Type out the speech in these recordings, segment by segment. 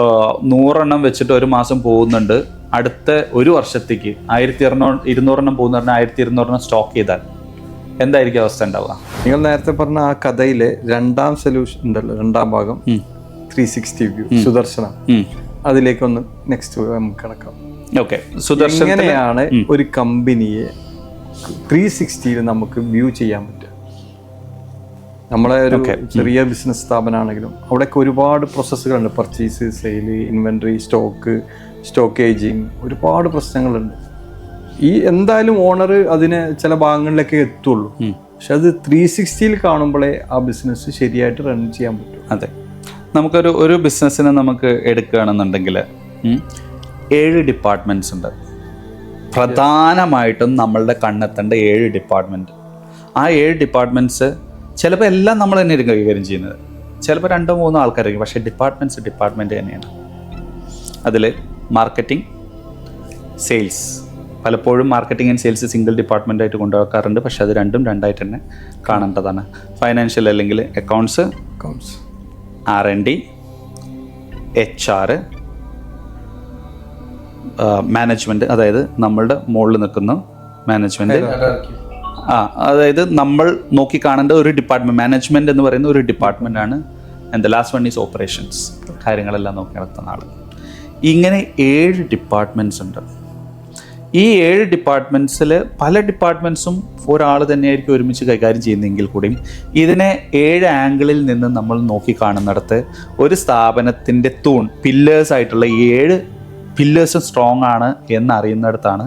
100 വെച്ചിട്ട് ഒരു മാസം പോകുന്നുണ്ട്, അടുത്ത ഒരു വർഷത്തേക്ക് 1200 പോകുന്ന പറഞ്ഞാൽ 1200 സ്റ്റോക്ക് ചെയ്താൽ എന്തായിരിക്കും അവസ്ഥ ഉണ്ടാവുക? നിങ്ങൾ നേരത്തെ പറഞ്ഞ ആ കഥയിലെ രണ്ടാം സൊല്യൂഷൻ ഉണ്ടല്ലോ, രണ്ടാം ഭാഗം 360 വ്യൂ സുദർശന, അതിലേക്കൊന്ന് നെക്സ്റ്റ് നമുക്ക് കിടക്കാം. ഓക്കെ, സുദർശൻ എങ്ങനെയാണ് ഒരു കമ്പനിയെ 360 നമുക്ക് വ്യൂ ചെയ്യാൻ പറ്റുക? നമ്മളെ ഒരു ചെറിയ ബിസിനസ് സ്ഥാപനമാണെങ്കിലും അവിടെയൊക്കെ ഒരുപാട് പ്രോസസ്സുകളുണ്ട്. പർച്ചേസ്, സെയില്, ഇൻവെന്ററി, സ്റ്റോക്കേജിങ്, ഒരുപാട് പ്രശ്നങ്ങളുണ്ട്. ഈ എന്തായാലും ഓണർ അതിന് ചില ഭാഗങ്ങളിലൊക്കെ എത്തുള്ളൂ. പക്ഷെ അത് 360 കാണുമ്പോഴേ ആ ബിസിനസ് ശരിയായിട്ട് റൺ ചെയ്യാൻ പറ്റും. അതെ, ഒരു ബിസിനസ്സിനെ നമുക്ക് എടുക്കുകയാണെന്നുണ്ടെങ്കിൽ 7 ഡിപ്പാർട്ട്മെന്റ്സ് ഉണ്ട്. പ്രധാനമായിട്ടും നമ്മളുടെ കണ്ണെത്തേണ്ട 7 ഡിപ്പാർട്ട്മെന്റ്. ആ 7 ഡിപ്പാർട്ട്മെന്റ്സ് ചിലപ്പോൾ എല്ലാം നമ്മൾ തന്നെ കൈകാര്യം ചെയ്യുന്നത്, ചിലപ്പോൾ 2-3 ആൾക്കാരായിരിക്കും. പക്ഷേ ഡിപ്പാർട്ട്മെന്റ് തന്നെയാണ്. അതിൽ മാർക്കറ്റിംഗ്, സെയിൽസ്, പലപ്പോഴും marketing and sales single department ആയിട്ട് കൊണ്ടുവെക്കാറുണ്ട്. പക്ഷെ അത് രണ്ടും രണ്ടായിട്ട് തന്നെ കാണേണ്ടതാണ്. ഫൈനാൻഷ്യൽ അല്ലെങ്കിൽ അക്കൗണ്ട്സ്, R&D, HR, മാനേജ്മെൻറ്റ്, അതായത് നമ്മളുടെ മുകളിൽ നിൽക്കുന്ന മാനേജ്മെൻറ്റ്, അതായത് നമ്മൾ നോക്കി കാണേണ്ട ഒരു ഡിപ്പാർട്ട്മെൻറ്റ്. മാനേജ്മെൻറ്റ് എന്ന് പറയുന്ന ഒരു ഡിപ്പാർട്ട്മെൻറ്റാണ്. And the last one is operations, കാര്യങ്ങളെല്ലാം നോക്കി നടത്തുന്ന ആൾ. ഇങ്ങനെ 7 ഡിപ്പാർട്ട്മെൻറ്റ്സ് ഉണ്ട്. ഈ 7 ഡിപ്പാർട്ട്മെൻറ്റ്സിൽ പല ഡിപ്പാർട്ട്മെൻറ്റ്സും ഒരാൾ തന്നെയായിരിക്കും ഒരുമിച്ച് കൈകാര്യം ചെയ്യുന്നതെങ്കിൽ കൂടിയും ഇതിനെ 7 ആംഗിളിൽ നിന്ന് നമ്മൾ നോക്കി കാണുന്നിടത്ത് ഒരു സ്ഥാപനത്തിൻ്റെ പില്ലേഴ്സായിട്ടുള്ള 7 പില്ലേഴ്സും സ്ട്രോങ് ആണ് എന്നറിയുന്നിടത്താണ്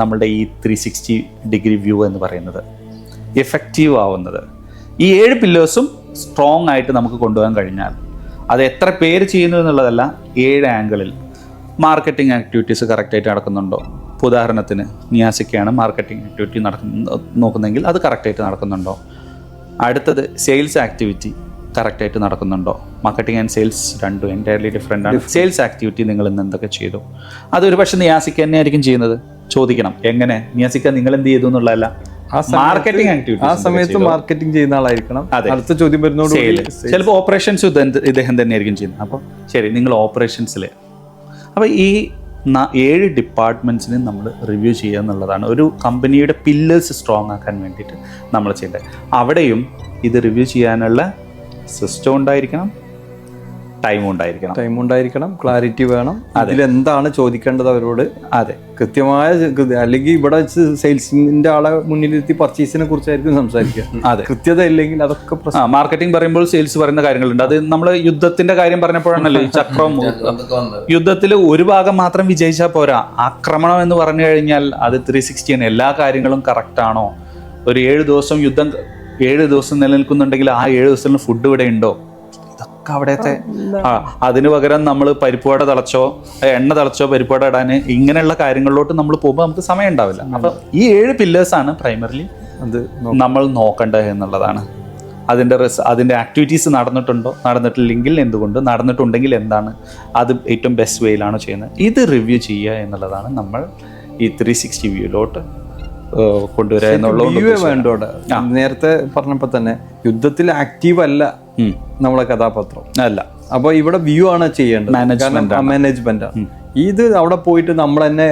നമ്മളുടെ ഈ 360 ഡിഗ്രി വ്യൂ എന്ന് പറയുന്നത് എഫക്റ്റീവ് ആവുന്നത്. ഈ 7 പില്ലേഴ്സും സ്ട്രോങ് ആയിട്ട് നമുക്ക് കൊണ്ടുപോകാൻ കഴിഞ്ഞാൽ അത് എത്ര പേര് ചെയ്യുന്നു എന്നുള്ളതല്ല, 7 ആംഗിളിൽ മാർക്കറ്റിംഗ് ആക്ടിവിറ്റീസ് കറക്റ്റായിട്ട് നടക്കുന്നുണ്ടോ? ഉദാഹരണത്തിന് നിയാസിക്കാണ് മാർക്കറ്റിംഗ് ആക്ടിവിറ്റി നോക്കുന്നെങ്കിൽ അത് കറക്റ്റായിട്ട് നടക്കുന്നുണ്ടോ? അടുത്തത് സെയിൽസ് ആക്ടിവിറ്റി കറക്റ്റായിട്ട് നടക്കുന്നുണ്ടോ? മാർക്കറ്റിംഗ് ആൻഡ് സെയിൽസ് രണ്ടും എൻറ്റയർലി ഡിഫറെൻ്റ് ആണ്. സെയിൽസ് ആക്ടിവിറ്റി നിങ്ങൾ ഇന്ന് എന്തൊക്കെ ചെയ്തു? അതൊരു പക്ഷേ നിയാസിക്ക തന്നെ ആയിരിക്കും ചെയ്യുന്നത്. ചോദിക്കണം, എങ്ങനെ നിയാസിക്ക നിങ്ങൾ എന്ത് ചെയ്തു എന്നുള്ളതല്ല, മാർക്കറ്റിംഗ് ആക്ടിവിറ്റി ആ സമയത്ത് മാർക്കറ്റിംഗ് ചെയ്യുന്ന ആളായിരിക്കണം. അടുത്ത ചോദ്യം വരുന്നോട് ചിലപ്പോൾ ഓപ്പറേഷൻസ് ഇദ്ദേഹം തന്നെയായിരിക്കും ചെയ്യുന്നത്. അപ്പോൾ ശരി, നിങ്ങൾ ഓപ്പറേഷൻസിൽ, അപ്പോൾ ഈ 7 ഡിപ്പാർട്ട്മെൻറ്റ്സിനെ നമ്മൾ റിവ്യൂ ചെയ്യുക എന്നുള്ളതാണ് ഒരു കമ്പനിയുടെ പില്ലേഴ്സ് സ്ട്രോങ് ആക്കാൻ വേണ്ടിയിട്ട് നമ്മൾ ചെയ്യേണ്ടത്. അവിടെയും ഇത് റിവ്യൂ ചെയ്യാനുള്ള സിസ്റ്റം ഉണ്ടായിരിക്കണം, ടൈം ഉണ്ടായിരിക്കണം, ക്ലാരിറ്റി വേണം. അതിലെന്താണ് ചോദിക്കേണ്ടത് അവരോട്, അതെ കൃത്യമായ, അല്ലെങ്കിൽ ഇവിടെ സെയിൽസിന്റെ ആളെ മുന്നിലെത്തി പർച്ചേസിനെ കുറിച്ചായിരിക്കും സംസാരിക്കുക. അതെ, കൃത്യത ഇല്ലെങ്കിൽ അതൊക്കെ മാർക്കറ്റിംഗ് പറയുമ്പോൾ സെയിൽസ് പറയുന്ന കാര്യങ്ങളുണ്ട്. അത് നമ്മൾ യുദ്ധത്തിന്റെ കാര്യം പറഞ്ഞപ്പോഴാണല്ലോ ഈ ചക്രം. യുദ്ധത്തിൽ ഒരു ഭാഗം മാത്രം വിജയിച്ചാൽ പോരാ, ആക്രമണം എന്ന് പറഞ്ഞു കഴിഞ്ഞാൽ അത് 360 ആണ്. എല്ലാ കാര്യങ്ങളും കറക്റ്റ് ആണോ? ഒരു 7 ദിവസം യുദ്ധം 7 ദിവസം നിലനിൽക്കുന്നുണ്ടെങ്കിൽ ആ 7 ദിവസത്തിന് ഫുഡ് ഇവിടെ ഉണ്ടോ? ഇതൊക്കെ അവിടത്തെ അതിന് പകരം നമ്മൾ പരിപ്പുവട തിളച്ചോ, എണ്ണ തിളച്ചോ പരിപ്പുവട ഇടാൻ, ഇങ്ങനെയുള്ള കാര്യങ്ങളിലോട്ട് നമ്മൾ പോകുമ്പോൾ നമുക്ക് സമയം ഉണ്ടാവില്ല. അപ്പം ഈ 7 പില്ലേഴ്സാണ് പ്രൈമറിലി അത് നമ്മൾ നോക്കേണ്ടത് എന്നുള്ളതാണ്. അതിൻ്റെ ആക്ടിവിറ്റീസ് നടന്നിട്ടില്ലെങ്കിൽ എന്തുകൊണ്ട്, നടന്നിട്ടുണ്ടെങ്കിൽ എന്താണ്, അത് ഏറ്റവും ബെസ്റ്റ് വേയിലാണോ ചെയ്യുന്നത്, ഇത് റിവ്യൂ ചെയ്യുക എന്നുള്ളതാണ് നമ്മൾ ഈ 360 വ്യൂയിലോട്ട് കൊണ്ടുവരിക എന്നുള്ളത്. നേരത്തെ പറഞ്ഞപ്പോ തന്നെ യുദ്ധത്തിൽ ആക്റ്റീവ് അല്ല നമ്മളെ കഥാപാത്രം അല്ല. അപ്പൊ ഇവിടെ വ്യൂ ആണ് ചെയ്യേണ്ടത്, മാനേജ്മെന്റ് ആണ്. ഇത് അവിടെ പോയിട്ട് നമ്മൾ തന്നെ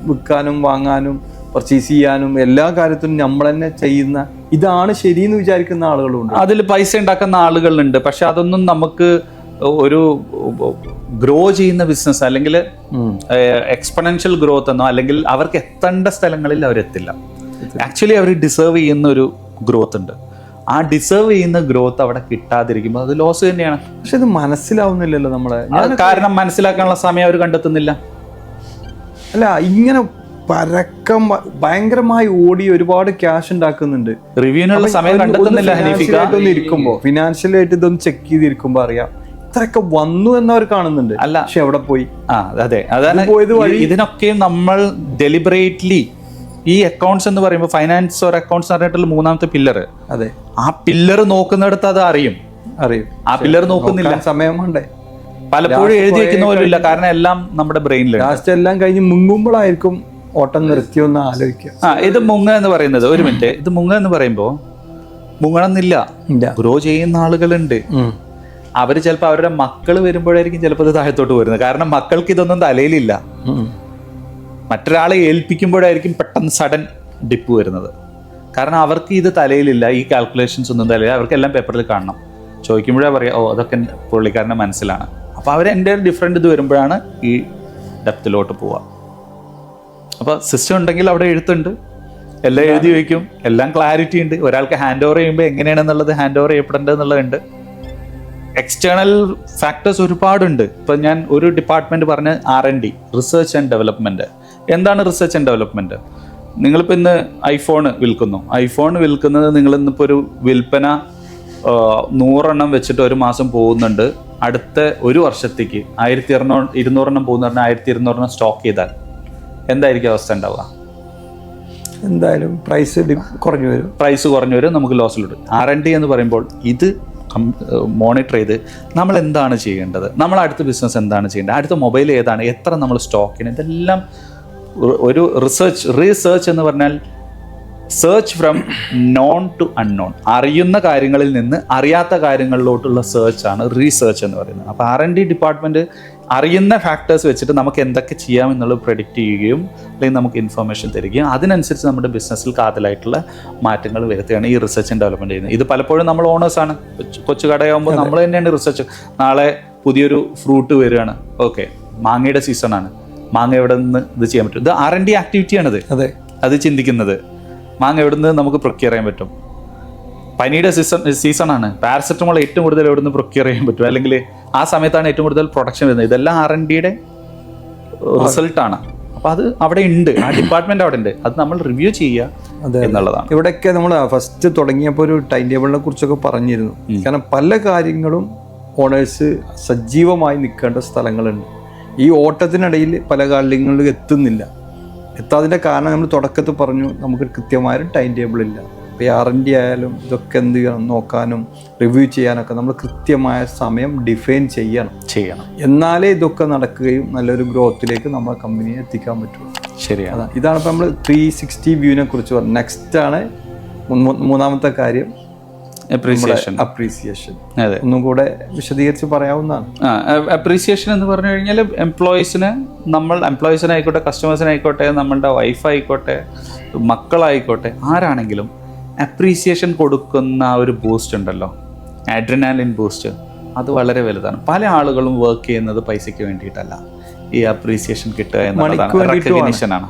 വിൽക്കാനും വാങ്ങാനും പർച്ചേസ് ചെയ്യാനും എല്ലാ കാര്യത്തിനും നമ്മൾ തന്നെ ചെയ്യുന്ന, ഇതാണ് ശരിയെന്ന് വിചാരിക്കുന്ന ആളുകളുണ്ട്. അതിൽ പൈസ ഉണ്ടാക്കുന്ന ആളുകളുണ്ട്. പക്ഷെ അതൊന്നും നമുക്ക് ഒരു ഗ്രോ ചെയ്യുന്ന ബിസിനസ് അല്ലെങ്കിൽ എക്സ്പൊണൻഷ്യൽ ഗ്രോത്ത് എന്നോ, അല്ലെങ്കിൽ അവർക്ക് എത്തേണ്ട സ്ഥലങ്ങളിൽ അവരെത്തില്ല. ആക്ച്വലി അവർ ഡിസേർവ് ചെയ്യുന്ന ഒരു ഗ്രോത്ത് ഉണ്ട്. ആ ഡിസേർവ് ചെയ്യുന്ന ഗ്രോത്ത് അവിടെ കിട്ടാതിരിക്കുമ്പോൾ അത് ലോസ് തന്നെയാണ്. പക്ഷെ ഇത് മനസ്സിലാവുന്നില്ലല്ലോ നമ്മളെ. കാരണം മനസ്സിലാക്കാനുള്ള സമയം അവർ കണ്ടെത്തുന്നില്ല. അല്ല, ഇങ്ങനെ ഭയങ്കരമായി ഓടി ഒരുപാട് ക്യാഷ് ഉണ്ടാക്കുന്നുണ്ട്, റിവ്യൂവിനുള്ള സമയം കണ്ടെത്തുന്നില്ല. ഇരിക്കുമ്പോ ഫിനാൻഷ്യലായിട്ട് ഇതൊന്ന് ചെക്ക് ചെയ്തിരിക്കുമ്പോ അറിയാം ഇത്രയൊക്കെ വന്നു എന്നവർ കാണുന്നുണ്ട്. അല്ല, പക്ഷെ എവിടെ പോയി? അതെ, അതാണ് ഇതിനൊക്കെയും നമ്മൾ ഡെലിബറേറ്റ്ലി ഈ അക്കൗണ്ട്സ് എന്ന് പറയുമ്പോൾ ഫൈനാൻസ് ഓർ അക്കൗണ്ട്സ് പറഞ്ഞിട്ടുള്ള 3ാമത്തെ പില്ലർ, അതെ ആ പില്ലർ നോക്കുന്നിടത്ത് അത് അറിയും. ആ പില്ലർ നോക്കുന്നില്ല, സമയം വേണ്ടേ, പലപ്പോഴും എഴുതി വെക്കുന്ന പോലും ഇല്ല. കാരണം എല്ലാം നമ്മുടെ ബ്രെയിനിൽ. ലാസ്റ്റ് എല്ലാം കഴിഞ്ഞ് മുങ്ങുമ്പോഴായിരിക്കും ഓട്ടം നിർത്തിയൊന്ന് ആലോചിക്കുക. ഇത് മുങ്ങ എന്ന് പറയുന്നത്, ഒരു മിനിറ്റ്, ഇത് മുങ്ങ എന്ന് പറയുമ്പോൾ മുങ്ങണമെന്നില്ല, ഗ്രോ ചെയ്യുന്ന ആളുകളുണ്ട്. അവർ ചിലപ്പോൾ അവരുടെ മക്കൾ വരുമ്പോഴായിരിക്കും ചിലപ്പോൾ ഇത് താഴത്തോട്ട് വരുന്നത്. കാരണം മക്കൾക്ക് ഇതൊന്നും തലയിലില്ല. മറ്റൊരാളെ ഏൽപ്പിക്കുമ്പോഴായിരിക്കും പെട്ടെന്ന് സഡൻ ഡിപ്പ് വരുന്നത്. കാരണം അവർക്ക് ഇത് തലയിലില്ല, ഈ കാൽക്കുലേഷൻസ് ഒന്നും തലയില്ല. അവർക്കെല്ലാം പേപ്പറിൽ കാണണം. ചോദിക്കുമ്പോഴേ പറയാം, ഓ അതൊക്കെ പുള്ളിക്കാരൻ്റെ മനസ്സിലാണ്. അപ്പോൾ അവർ എൻ്റെ ഡിഫറെൻ്റ് ഇത് വരുമ്പോഴാണ് ഈ ഡെപ്തിലോട്ട് പോവുക. അപ്പോൾ സിസ്റ്റം ഉണ്ടെങ്കിൽ അവിടെ എഴുത്തുണ്ട്, എല്ലാം എഴുതി വയ്ക്കും, എല്ലാം ക്ലാരിറ്റി ഉണ്ട്. ഒരാൾക്ക് ഹാൻഡ് ഓവർ ചെയ്യുമ്പോൾ എങ്ങനെയാണെന്നുള്ളത് ഹാൻഡ് ഓവർ ചെയ്യപ്പെടേണ്ടത് എന്നുള്ളതുണ്ട്. എക്സ്റ്റേണൽ ഫാക്ടേഴ്സ് ഒരുപാടുണ്ട്. ഇപ്പം ഞാൻ ഒരു ഡിപ്പാർട്ട്മെൻറ്റ് പറഞ്ഞ R&D, റിസർച്ച് ആൻഡ് ഡെവലപ്മെൻറ്റ്. എന്താണ് റിസർച്ച് ആൻഡ് ഡെവലപ്മെൻറ്റ്? നിങ്ങളിപ്പോൾ ഇന്ന് ഐഫോൺ വിൽക്കുന്നത് നിങ്ങളിന്നിപ്പോൾ ഒരു വിൽപ്പന 100 എണ്ണം വെച്ചിട്ട് ഒരു മാസം പോകുന്നുണ്ട്. അടുത്ത ഒരു വർഷത്തേക്ക് 1200 എണ്ണം പോകുന്ന പറഞ്ഞാൽ 1200 എണ്ണം സ്റ്റോക്ക് ചെയ്താൽ എന്തായിരിക്കും അവസ്ഥ ഉണ്ടാവുക? എന്തായാലും പ്രൈസ് കുറഞ്ഞു വരും, നമുക്ക് ലോസിലിടും. R&D എന്ന് പറയുമ്പോൾ ഇത് മോണിറ്റർ ചെയ്ത് നമ്മൾ എന്താണ് ചെയ്യേണ്ടത്, നമ്മൾ അടുത്ത ബിസിനസ് എന്താണ് ചെയ്യേണ്ടത്, അടുത്ത മൊബൈൽ ഏതാണ്, എത്ര നമ്മൾ സ്റ്റോക്ക് ചെയ്യണം, ഇതെല്ലാം ഒരു റീസേർച്ച് എന്ന് പറഞ്ഞാൽ search from known to unknown. അറിയുന്ന കാര്യങ്ങളിൽ നിന്ന് അറിയാത്ത കാര്യങ്ങളിലോട്ടുള്ള സെർച്ചാണ് റീസേർച്ച് എന്ന് പറയുന്നത്. അപ്പോൾ R&D ഡിപ്പാർട്ട്മെൻറ്റ് അറിയുന്ന ഫാക്ടേഴ്സ് വെച്ചിട്ട് നമുക്ക് എന്തൊക്കെ ചെയ്യാമെന്നുള്ളത് പ്രഡിക്റ്റ് ചെയ്യുകയും അല്ലെങ്കിൽ നമുക്ക് ഇൻഫർമേഷൻ തരികയും അതിനനുസരിച്ച് നമ്മുടെ ബിസിനസ്സിൽ കാതലായിട്ടുള്ള മാറ്റങ്ങൾ വരുത്തുകയാണ് ഈ റിസർച്ച് ആൻഡ് ഡെവലപ്മെൻറ്റ് ചെയ്യുന്നത്. ഇത് പലപ്പോഴും നമ്മൾ ഓണേഴ്സാണ്. കൊച്ചു കടയാകുമ്പോൾ നമ്മൾ തന്നെയാണ് റിസർച്ച്. നാളെ പുതിയൊരു ഫ്രൂട്ട് വരികയാണ്, ഓക്കെ മാങ്ങയുടെ സീസണാണ്, മാങ്ങ എവിടെ നിന്ന് ഇത് ചെയ്യാൻ പറ്റും. ഇത് R&D ആക്ടിവിറ്റിയാണിത്. അത് ചിന്തിക്കുന്നത് മാങ്ങ എവിടെ നിന്ന് നമുക്ക് പ്രൊക്യൂർ ചെയ്യാൻ പറ്റും. പനിയുടെ സീസണാണ്, പാരസെറ്റമോൾ ഏറ്റവും കൂടുതൽ എവിടെ നിന്ന് പ്രൊക്യൂർ ചെയ്യാൻ പറ്റും, അല്ലെങ്കിൽ ആ സമയത്താണ് ഏറ്റവും കൂടുതൽ പ്രൊഡക്ഷൻ വരുന്നത്. ഇതെല്ലാം R&Dയുടെ റിസൾട്ടാണ്. അപ്പോൾ അത് അവിടെ ഉണ്ട്, ആ ഡിപ്പാർട്ട്മെന്റ് അവിടെ ഉണ്ട്. അത് നമ്മൾ റിവ്യൂ ചെയ്യുക എന്നുള്ളതാണ്. ഇവിടെയൊക്കെ നമ്മൾ ഫസ്റ്റ് തുടങ്ങിയപ്പോൾ ഒരു ടൈം ടേബിളിനെ കുറിച്ചൊക്കെ പറഞ്ഞിരുന്നു. കാരണം പല കാര്യങ്ങളും ഓണേഴ്സ് സജീവമായി നിൽക്കേണ്ട സ്ഥലങ്ങളുണ്ട്. ഈ ഓട്ടത്തിനിടയിൽ പല കാര്യങ്ങളിലും എത്താതിൻ്റെ കാരണം നമ്മൾ തുടക്കത്തിൽ പറഞ്ഞു, നമുക്ക് കൃത്യമായൊരു ടൈം ടേബിൾ ഇല്ല. ഇപ്പോൾ R&D ആയാലും ഇതൊക്കെ എന്ത് ചെയ്യണം, നോക്കാനും റിവ്യൂ ചെയ്യാനൊക്കെ നമ്മൾ കൃത്യമായ സമയം ഡിഫൈൻ ചെയ്യണം. എന്നാലേ ഇതൊക്കെ നടക്കുകയും നല്ലൊരു ഗ്രോത്തിലേക്ക് നമ്മളെ കമ്പനിയെ എത്തിക്കാൻ പറ്റുള്ളൂ. ശരിയാണ്. ഇതാണ് ഇപ്പോൾ നമ്മൾ 360 വ്യൂവിനെ കുറിച്ച് പറഞ്ഞു. നെക്സ്റ്റ് ആണ് മൂന്നാമത്തെ കാര്യം, അപ്രീസിയേഷൻ. ഒന്നും കൂടെ വിശദീകരിച്ച് പറയാവുന്നതാണ്. അപ്രീസിയേഷൻ എന്ന് പറഞ്ഞു കഴിഞ്ഞാൽ എംപ്ലോയീസിനായിക്കോട്ടെ, കസ്റ്റമേഴ്സിനായിക്കോട്ടെ, നമ്മളുടെ വൈഫായിക്കോട്ടെ, മക്കളായിക്കോട്ടെ, ആരാണെങ്കിലും അപ്രീസിയേഷൻ കൊടുക്കുന്ന ഒരു ബൂസ്റ്റ് ഉണ്ടല്ലോ, അഡ്രിനാലിൻ ബൂസ്റ്റ്, അത് വളരെ വലുതാണ്. പല ആളുകളും വർക്ക് ചെയ്യുന്നത് പൈസയ്ക്ക് വേണ്ടിയിട്ടല്ല, ഈ അപ്രീസിയേഷൻ കിട്ടുക എന്നുള്ളതാണ്, റെക്കഗ്നിഷനാണ്.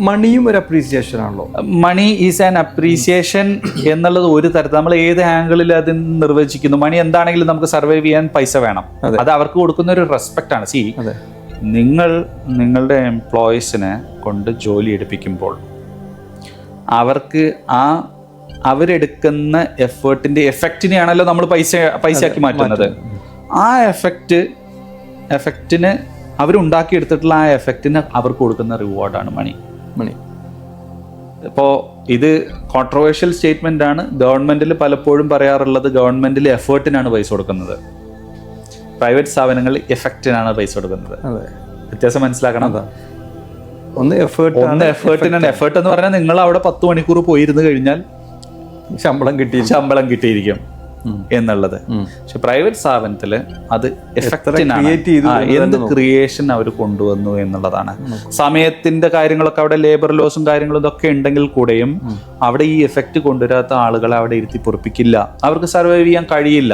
മണിയും ഒരു അപ്രീസിയേഷൻ ആണല്ലോ. മണി ഈസ് ആൻ അപ്രീസിയേഷൻ എന്നുള്ളത് ഒരു തരത്തിൽ നമ്മൾ ഏത് ആംഗിളിൽ അത് നിർവചിക്കുന്നു. മണി എന്താണെങ്കിലും നമുക്ക് സർവൈവ് ചെയ്യാൻ പൈസ വേണം. അത് അവർക്ക് കൊടുക്കുന്ന ഒരു റെസ്പെക്റ്റ് ആണ്. നിങ്ങളുടെ എംപ്ലോയീസിനെ കൊണ്ട് ജോലി എടുപ്പിക്കുമ്പോൾ അവർക്ക് അവരെടുക്കുന്ന എഫേർട്ടിന്റെ എഫക്റ്റിനെയാണല്ലോ നമ്മൾ പൈസയാക്കി മാറ്റുന്നത്. ആ എഫക്റ്റിന് അവരുണ്ടാക്കിയെടുത്തിട്ടുള്ള ആ എഫക്റ്റിന് അവർക്ക് കൊടുക്കുന്ന റിവാർഡാണ് മണി. ഇപ്പോൾ ഇത് കോൺട്രവേഴ്ഷ്യൽ സ്റ്റേറ്റ്മെന്റ് ആണ്. ഗവൺമെന്റിൽ പലപ്പോഴും പറയാറുള്ളത് ഗവൺമെന്റിൽ എഫേർട്ടിനാണ് പൈസ കൊടുക്കുന്നത്, പ്രൈവറ്റ് സ്ഥാപനങ്ങൾ എഫക്റ്റിനാണ് പൈസ കൊടുക്കുന്നത്. വ്യത്യാസം മനസ്സിലാക്കണം. ഒന്ന് എഫേർട്ടിനാണ്. എഫേർട്ട് എന്ന് പറഞ്ഞാൽ നിങ്ങൾ അവിടെ 10 മണിക്കൂർ പോയിരുന്നു കഴിഞ്ഞാൽ ശമ്പളം കിട്ടിയിരിക്കും എന്നുള്ളത്. പക്ഷെ പ്രൈവറ്റ് സ്ഥാപനത്തില് അത് എഫക്റ്റിനാണ്. എന്ത് ക്രിയേഷൻ അവർ കൊണ്ടുവന്നു എന്നുള്ളതാണ്. സമയത്തിന്റെ കാര്യങ്ങളൊക്കെ അവിടെ ലേബർ ലോസും കാര്യങ്ങളും ഇതൊക്കെ ഉണ്ടെങ്കിൽ കൂടെയും അവിടെ ഈ എഫക്റ്റ് കൊണ്ടുവരാത്ത ആളുകളെ അവിടെ ഇരുത്തി പൊറപ്പിക്കില്ല. അവർക്ക് സർവൈവ് ചെയ്യാൻ കഴിയില്ല.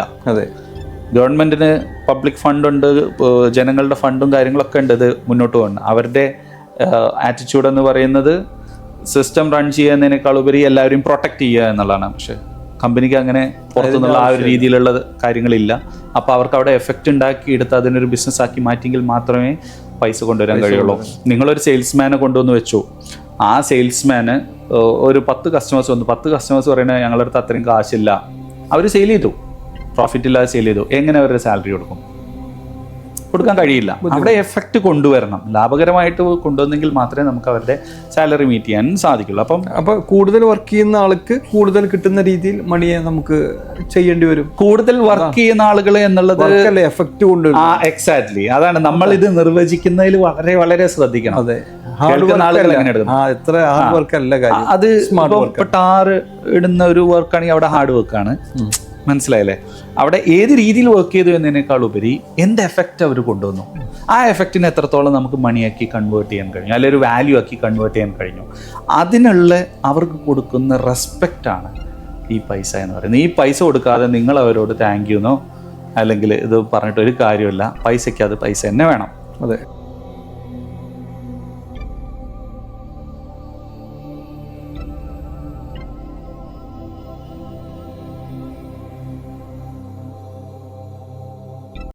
ഗവൺമെന്റിന് പബ്ലിക് ഫണ്ടുണ്ട്, ജനങ്ങളുടെ ഫണ്ടും കാര്യങ്ങളൊക്കെ ഉണ്ട് ഇത് മുന്നോട്ട് പോകണം. അവരുടെ ആറ്റിറ്റ്യൂഡ് എന്ന് പറയുന്നത് സിസ്റ്റം റൺ ചെയ്യുന്നതിനേക്കാൾ ഉപരി എല്ലാവരും പ്രൊട്ടക്ട് ചെയ്യുക എന്നുള്ളതാണ്. പക്ഷെ കമ്പനിക്ക് അങ്ങനെ പുറത്തുനിന്നുള്ള ആ ഒരു രീതിയിലുള്ള കാര്യങ്ങളില്ല. അപ്പോൾ അവർക്ക് അവിടെ എഫക്റ്റ് ഉണ്ടാക്കി എടുത്ത് അതിനൊരു ബിസിനസ് ആക്കി മാറ്റിയെങ്കിൽ മാത്രമേ പൈസ കൊണ്ടുവരാൻ കഴിയുള്ളൂ. നിങ്ങളൊരു സെയിൽസ്മാനെ കൊണ്ടുവന്ന് വെച്ചു, ആ സെയിൽസ്മാന് ഒരു 10 കസ്റ്റമേഴ്സ് വന്നു. 10 കസ്റ്റമേഴ്സ് പറയുന്നത് ഞങ്ങളുടെ അടുത്ത് അത്രയും കാശില്ല, അവർ സെയിൽ ചെയ്തു, പ്രോഫിറ്റ് ഇല്ലാതെ സെയിൽ ചെയ്തു. എങ്ങനെ അവരുടെ സാലറി കൊടുക്കാൻ കഴിയില്ല. അവിടെ എഫക്റ്റ് കൊണ്ടുവരണം. ലാഭകരമായിട്ട് കൊണ്ടുവന്നെങ്കിൽ മാത്രമേ നമുക്ക് അവരുടെ സാലറി മീറ്റ് ചെയ്യാൻ സാധിക്കുള്ളൂ. അപ്പോൾ കൂടുതൽ വർക്ക് ചെയ്യുന്ന ആൾക്ക് കൂടുതൽ കിട്ടുന്ന രീതിയിൽ മണിയെ നമുക്ക് ചെയ്യേണ്ടി വരും. കൂടുതൽ വർക്ക് ചെയ്യുന്ന ആളുകൾ എന്നുള്ളത് എഫക്റ്റ് കൊണ്ട് എക്സാക്ട്ലി അതാണ് നമ്മൾ ഇത് നിർവചിക്കുന്നതിൽ വളരെ വളരെ ശ്രദ്ധിക്കണം. അതെ, എത്ര ഹാർഡ് വർക്ക് അല്ല കാര്യം. അത് ടാർ ഇടുന്ന ഒരു വർക്കാണെങ്കിൽ അവിടെ ഹാർഡ് വർക്കാണ്. മനസ്സിലായില്ലേ? അവിടെ ഏത് രീതിയിൽ വർക്ക് ചെയ്തു എന്നതിനേക്കാൾ ഉപരി എന്ത് എഫക്റ്റ് അവർ കൊണ്ടുവന്നു, ആ എഫക്റ്റിനെ എത്രത്തോളം നമുക്ക് മണിയാക്കി കൺവേർട്ട് ചെയ്യാൻ കഴിഞ്ഞു, അല്ലെങ്കിൽ ഒരു വാല്യൂ ആക്കി കൺവേർട്ട് ചെയ്യാൻ കഴിഞ്ഞു, അതിനുള്ള അവർക്ക് കൊടുക്കുന്ന റെസ്പെക്റ്റാണ് ഈ പൈസ എന്ന് പറയുന്നത്. ഈ പൈസ കൊടുക്കാതെ നിങ്ങൾ അവരോട് താങ്ക് യുന്നോ അല്ലെങ്കിൽ ഇത് പറഞ്ഞിട്ട് ഒരു കാര്യമില്ല. പൈസയ്ക്ക് അത് പൈസ തന്നെ വേണം. അതെ.